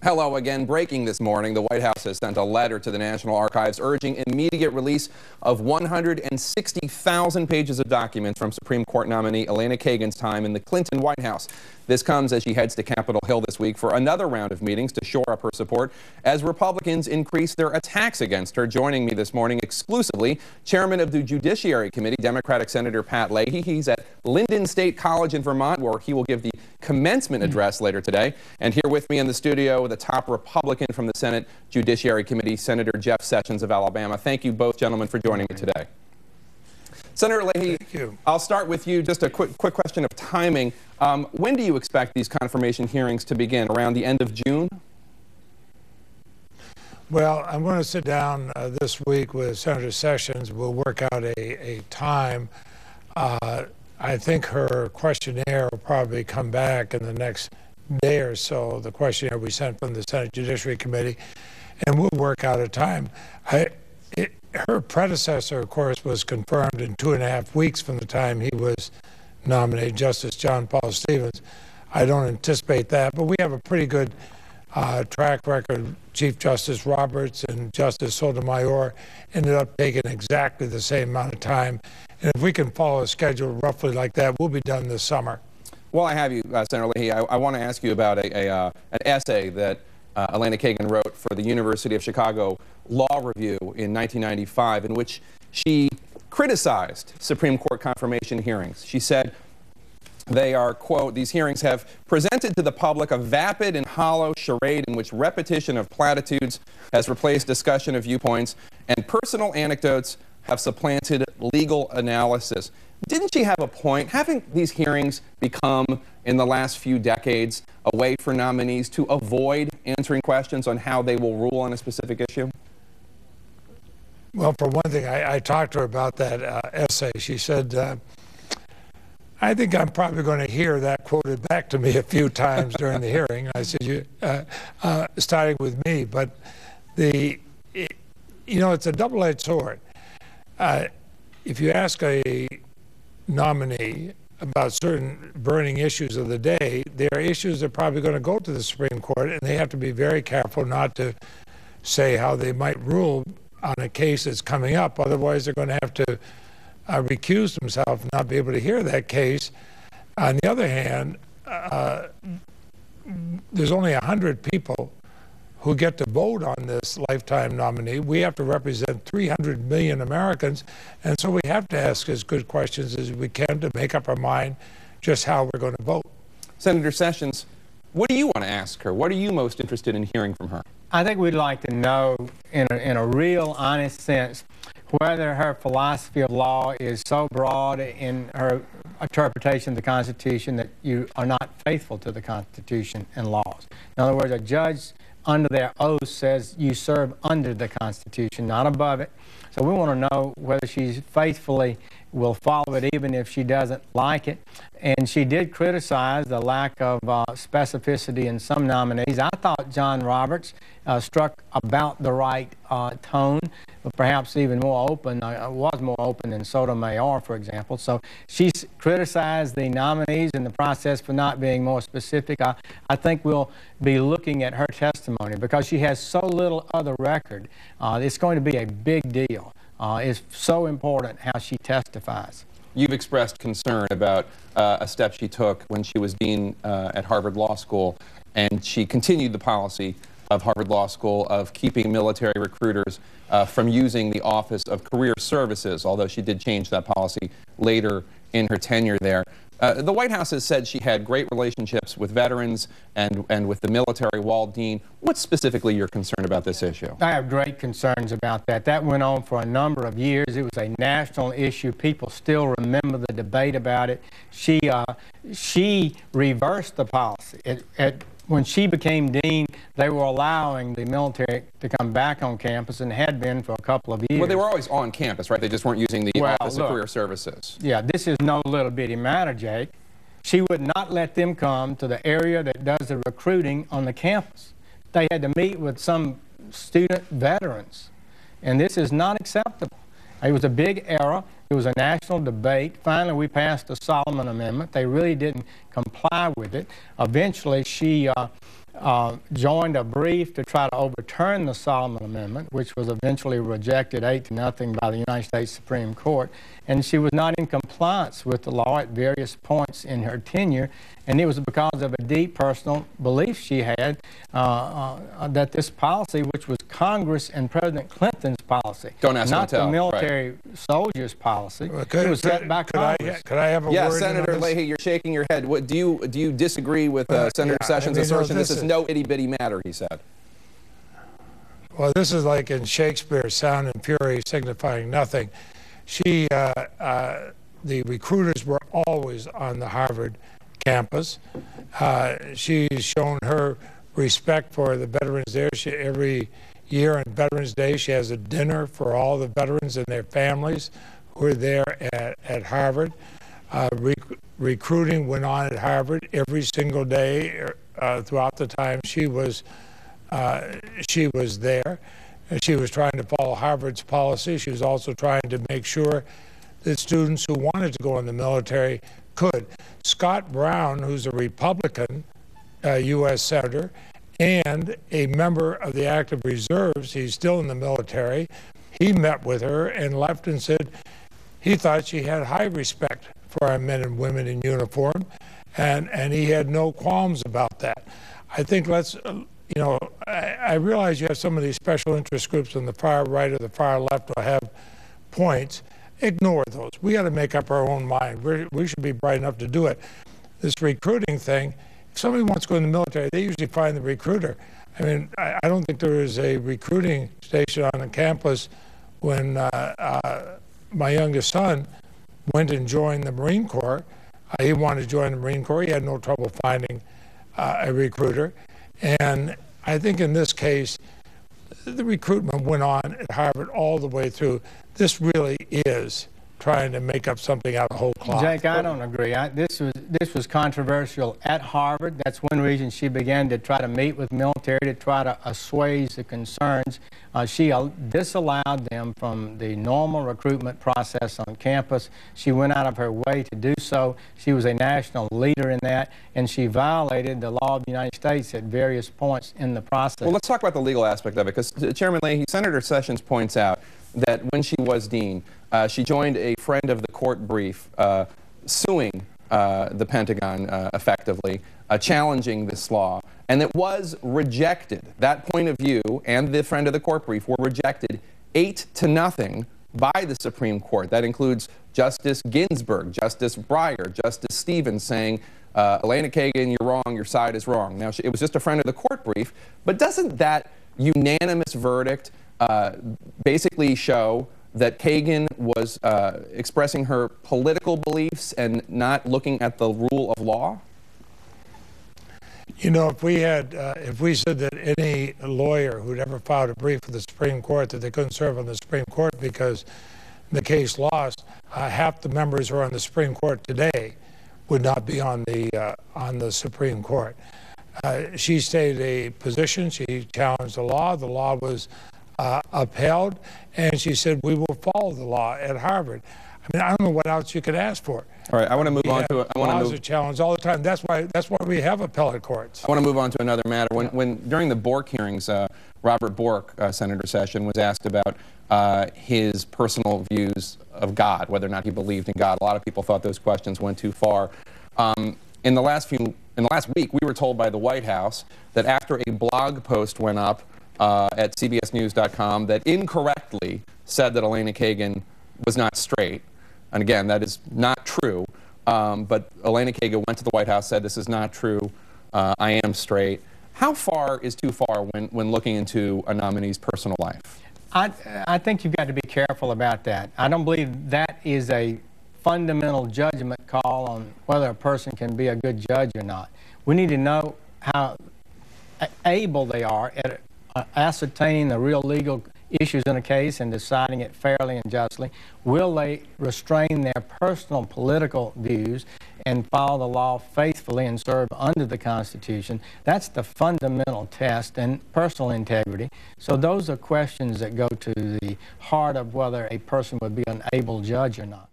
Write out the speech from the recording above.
Hello again. Breaking this morning, the White House has sent a letter to the National Archives urging immediate release of 160,000 pages of documents from Supreme Court nominee Elena Kagan's time in the Clinton White House. This comes as she heads to Capitol Hill this week for another round of meetings to shore up her support as Republicans increase their attacks against her. Joining me this morning exclusively, Chairman of the Judiciary Committee, Democratic Senator Pat Leahy. He's at Lyndon State College in Vermont, where he will give the commencement address later today. And here with me in the studio, the top Republican from the Senate Judiciary Committee, Senator Jeff Sessions of Alabama. Thank you both, gentlemen, for joining me today. Senator Leahy, I'll start with you. Just a quick question of timing. When do you expect these confirmation hearings to begin? Around the end of June? Well, I'm going to sit down this week with Senator Sessions. We'll work out a time. I think her questionnaire will probably come back in the next day or so, the questionnaire we sent from the Senate Judiciary Committee, and we'll work out a time. Her predecessor, of course, was confirmed in 2.5 weeks from the time he was nominated, Justice John Paul Stevens. I don't anticipate that, but we have a pretty good track record. Chief Justice Roberts and Justice Sotomayor ended up taking exactly the same amount of time. And if we can follow a schedule roughly like that, we'll be done this summer. While I have you, Senator Leahy, I want to ask you about an essay that Elena Kagan wrote for the University of Chicago Law Review in 1995, in which she criticized Supreme Court confirmation hearings. She said they are, quote, "These hearings have presented to the public a vapid and hollow charade in which repetition of platitudes has replaced discussion of viewpoints and personal anecdotes have supplanted legal analysis." Didn't she have a point? Haven't these hearings become, in the last few decades, a way for nominees to avoid answering questions on how they will rule on a specific issue? Well, for one thing, I talked to her about that essay. She said, I think I'm probably going to hear that quoted back to me a few times during the hearing. I said, starting with me, but it's a double-edged sword. If you ask a nominee about certain burning issues of the day, there are issues that are probably going to go to the Supreme Court, and they have to be very careful not to say how they might rule on a case that's coming up. Otherwise, they're going to have to recuse themselves and not be able to hear that case. On the other hand, there's only 100 people who get to vote on this lifetime nominee. We have to represent 300 million Americans, and so we have to ask as good questions as we can to make up our mind just how we're going to vote. Senator Sessions, what do you want to ask her? What are you most interested in hearing from her? I think we'd like to know, in a real, honest sense, whether her philosophy of law is so broad in her interpretation of the Constitution that you are not faithful to the Constitution and laws. In other words, a judge under their oath says you serve under the Constitution, not above it. So we want to know whether she faithfully will follow it even if she doesn't like it. And she did criticize the lack of specificity in some nominees. I thought John Roberts struck about the right tone, but perhaps even more open, was more open than Sotomayor, for example. So she's criticized the nominees in the process for not being more specific. I think we'll be looking at her testimony because she has so little other record. It's going to be a big deal. It's so important how she testifies. You've expressed concern about a step she took when she was dean at Harvard Law School, and she continued the policy of Harvard Law School of keeping military recruiters from using the Office of Career Services, although she did change that policy later in her tenure there. The White House has said she had great relationships with veterans and with the military. Walt Dean, what's specifically your concern about this issue? I have great concerns about that. That went on for a number of years. It was a national issue. People still remember the debate about it. She reversed the policy. When she became dean, they were allowing the military to come back on campus and had been for a couple of years. Well, they were always on campus, right? They just weren't using the Office of Career Services. Yeah, this is no little bitty matter, Jake. She would not let them come to the area that does the recruiting on the campus. They had to meet with some student veterans, and this is not acceptable. It was a big error. It was a national debate. Finally, we passed the Solomon Amendment. They really didn't comply with it. Eventually, she joined a brief to try to overturn the Solomon Amendment, which was eventually rejected 8-0 by the United States Supreme Court. And she was not in compliance with the law at various points in her tenure. And it was because of a deep personal belief she had that this policy, which was Congress and President Clinton's policy, don't ask, not don't tell. The military soldiers' policy, it was set by Congress. Could I have a word? Senator Leahy, you're shaking your head. What, do you disagree with Senator Sessions' assertion this is no itty-bitty matter, he said? Well, this is like in Shakespeare, sound and fury signifying nothing. The recruiters were always on the Harvard campus. She's shown her respect for the veterans there. Every year on Veterans Day, she has a dinner for all the veterans and their families who are there at Harvard. Recruiting went on at Harvard every single day throughout the time she was there. She was trying to follow Harvard's policy. She was also trying to make sure that students who wanted to go in the military could. Scott Brown, who's a Republican U.S. Senator and a member of the active reserves, he's still in the military, he met with her and left and said he thought she had high respect for our men and women in uniform, and he had no qualms about that. I think I realize you have some of these special interest groups on the far right or the far left who have points. Ignore those. We got to make up our own mind. We should be bright enough to do it. This recruiting thing, if somebody wants to go in the military, they usually find the recruiter. I mean, I don't think there is a recruiting station on the campus when my youngest son went and joined the Marine Corps. He wanted to join the Marine Corps. He had no trouble finding a recruiter. And I think in this case, the recruitment went on at Harvard all the way through. This really is trying to make up something out of whole cloth. Jake, I don't agree. This was controversial at Harvard. That's one reason she began to try to meet with military to try to assuage the concerns. She disallowed them from the normal recruitment process on campus. She went out of her way to do so. She was a national leader in that, and she violated the law of the United States at various points in the process. Well, let's talk about the legal aspect of it, because Chairman Leahy, Senator Sessions points out that when she was dean, she joined a friend of the court brief suing the Pentagon effectively, challenging this law, and it was rejected. That point of view and the friend of the court brief were rejected 8-0 by the Supreme Court. That includes Justice Ginsburg, Justice Breyer, Justice Stevens saying, Elena Kagan, you're wrong, your side is wrong. Now, it was just a friend of the court brief, but doesn't that unanimous verdict basically show that Kagan was expressing her political beliefs and not looking at the rule of law? You know, if we said that any lawyer who'd ever filed a brief with the Supreme Court that they couldn't serve on the Supreme Court because the case lost, half the members who are on the Supreme Court today would not be on the Supreme Court. She stated a position. She challenged the law. The law was upheld, and she said, we will follow the law at Harvard. I mean, I don't know what else you could ask for. All right, I want to move on to. Laws are challenged all the time. That's why we have appellate courts. I want to move on to another matter. When during the Bork hearings, Robert Bork, Senator Sessions, was asked about his personal views of God, whether or not he believed in God. A lot of people thought those questions went too far. In the last week, we were told by the White House that after a blog post went up at CBSNews.com that incorrectly said that Elena Kagan was not straight. And again, that is not true. But Elena Kagan went to the White House, said this is not true. I am straight. How far is too far when looking into a nominee's personal life? I think you've got to be careful about that. I don't believe that is a fundamental judgment call on whether a person can be a good judge or not. We need to know how able they are at ascertaining the real legal issues in a case and deciding it fairly and justly. Will they restrain their personal political views and follow the law faithfully and serve under the Constitution? That's the fundamental test, and personal integrity. So those are questions that go to the heart of whether a person would be an able judge or not.